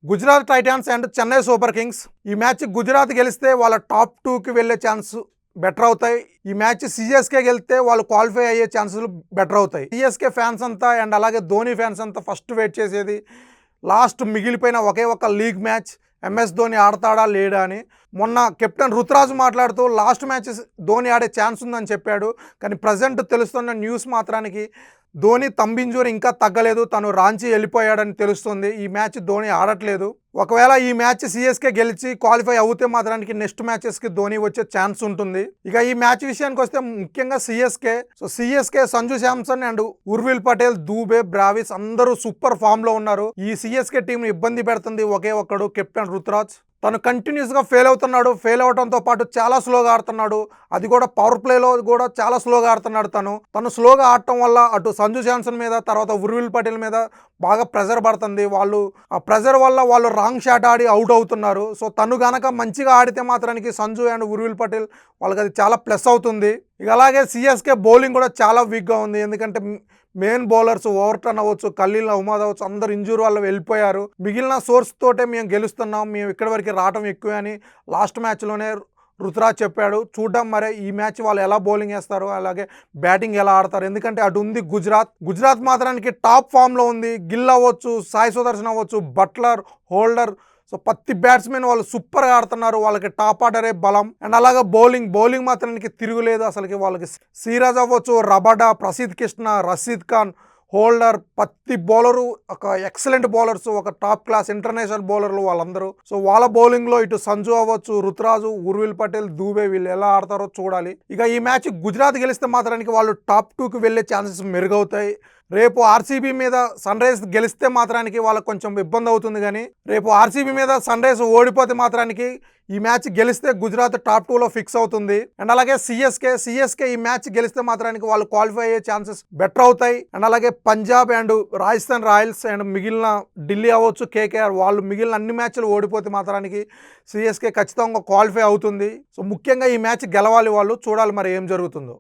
Gujarat Titans and Chennai super Kings. ఈ match Gujarat గెలిస్తే వాళ్ళ టాప్ 2కి వెళ్ళే ఛాన్స్ బెటర్ అవుతాయి. ఈ మ్యాచ్ సిఎస్కే గెలిస్తే వాళ్ళు క్వాలిఫై అయ్యే ఛాన్సులు బెటర్ అవుతాయి. సిఎస్కే ఫ్యాన్స్ అంతా అండ్ అలాగే ధోని ఫ్యాన్స్ అంతా ఫస్ట్ వెయిట్ చేసేది లాస్ట్ మిగిలిపోయిన ఒకే ఒక లీగ్ మ్యాచ్, ఎంఎస్ ధోని ఆడతాడా లేడా అని. మొన్న కెప్టెన్ రుతురాజు మాట్లాడుతూ లాస్ట్ మ్యాచ్ ధోని ఆడే ఛాన్స్ ఉందని చెప్పాడు. కానీ ప్రజెంట్ తెలుస్తున్న న్యూస్ మాత్రానికి ధోని తంబింజూరి ఇంకా తగ్గలేదు, తను రాంచీ వెళ్ళిపోయాడని తెలుస్తుంది. ఈ మ్యాచ్ ధోని ఆడట్లేదు. ఒకవేళ ఈ మ్యాచ్ సిఎస్కే గెలిచి క్వాలిఫై అవుతే మాత్రానికి నెక్స్ట్ మ్యాచెస్కి ధోని వచ్చే ఛాన్స్ ఉంటుంది. ఇక ఈ మ్యాచ్ విషయానికి వస్తే ముఖ్యంగా సిఎస్కే సంజు శాంసన్ అండ్ ఉర్విల్ పటేల్, దూబే, బ్రావిస్ అందరూ సూపర్ ఫామ్లో ఉన్నారు. ఈ సిఎస్కే టీంని ఇబ్బంది పెడుతుంది ఒకే ఒక్కడు కెప్టెన్ రుతురాజ్. తను కంటిన్యూస్గా ఫెయిల్ అవుతున్నాడు. ఫెయిల్ అవడంతో పాటు చాలా స్లోగా ఆడుతున్నాడు. అది కూడా పవర్ ప్లేలో కూడా చాలా స్లోగా ఆడుతున్నాడు. తను స్లోగా ఆడటం వల్ల అటు సంజు శాంసన్ మీద, తర్వాత ఉర్విల్ పటేల్ మీద బాగా ప్రెజర్ పడుతుంది. ఆ ప్రెజర్ వల్ల వాళ్ళు రాంగ్ షాట్ ఆడి అవుట్ అవుతున్నారు. సో తను గనక మంచిగా ఆడితే మాత్రానికి సంజు అండ్ ఉర్విల్ పటేల్ వాళ్ళకి అది చాలా ప్లస్ అవుతుంది. ఇక అలాగే సిఎస్కే బౌలింగ్ కూడా చాలా వీక్గా ఉంది. ఎందుకంటే మెయిన్ బౌలర్స్ ఓవర్టర్న్ అవ్వచ్చు, ఖలీల్ అహ్మద్ అవ్వచ్చు, అందరు ఇంజూరీ వల్ల వెళ్ళిపోయారు. మిగిలిన సోర్స్ తోటే మేము గెలుస్తున్నాం, మేము ఇక్కడి వరకు రావటం ఎక్కువే అని లాస్ట్ మ్యాచ్లోనే రుతురాజ్ చెప్పాడు. చూద్దాం మరి ఈ మ్యాచ్ వాళ్ళు ఎలా బౌలింగ్ వేస్తారు, అలాగే బ్యాటింగ్ ఎలా ఆడతారు. ఎందుకంటే అటు ఉంది గుజరాత్ మాత్రానికి టాప్ ఫామ్లో ఉంది. గిల్ అవ్వచ్చు, సాయి సుదర్శన్ అవ్వచ్చు, బట్లర్, హోల్డర్, సో ప్రతి బ్యాట్స్మెన్ వాళ్ళు సూపర్గా ఆడుతున్నారు. వాళ్ళకి టాప్ ఆర్డరే బలం. అండ్ అలాగే బౌలింగ్ మాత్రానికి తిరుగులేదు అసలుకి. వాళ్ళకి సిరాజ్ అవ్వచ్చు, రబాడా, ప్రసిద్ధ్ కృష్ణ, రషీద్ ఖాన్, హోల్డర్, ప్రతి బౌలరు ఒక ఎక్సలెంట్ బౌలర్స్, ఒక టాప్ క్లాస్ ఇంటర్నేషనల్ బౌలర్లు వాళ్ళందరూ. సో వాళ్ళ బౌలింగ్లో ఇటు సంజు అవ్వచ్చు, రుతురాజు, ఉర్విల్ పటేల్, దూబే వీళ్ళు ఎలా ఆడతారో చూడాలి. ఇక ఈ మ్యాచ్ గుజరాత్ గెలిస్తే మాత్రానికి వాళ్ళు టాప్ 2కి వెళ్ళే ఛాన్సెస్ మెరుగవుతాయి. రేపు ఆర్సీబీ మీద సన్ రైజ్ గెలిస్తే మాత్రానికి వాళ్ళకి కొంచెం ఇబ్బంది అవుతుంది. కానీ రేపు ఆర్సీబీ మీద సన్ రైజ్ ఓడిపోతే మాత్రానికి ఈ మ్యాచ్ గెలిస్తే గుజరాత్ టాప్ 2లో ఫిక్స్ అవుతుంది. అండ్ అలాగే సిఎస్కే ఈ మ్యాచ్ గెలిస్తే మాత్రానికి వాళ్ళు క్వాలిఫై అయ్యే ఛాన్సెస్ బెటర్ అవుతాయి. అండ్ అలాగే Punjab and Rajasthan Royals and మిగిలిన ఢిల్లీ అవ్వచ్చు, కేకేఆర్ వాళ్ళు మిగిలిన అన్ని మ్యాచ్లు ఓడిపోతే మాత్రానికి సిఎస్కే ఖచ్చితంగా క్వాలిఫై అవుతుంది. సో ముఖ్యంగా ఈ మ్యాచ్ గెలవాలి వాళ్ళు. చూడాలి మరి ఏం జరుగుతుందో.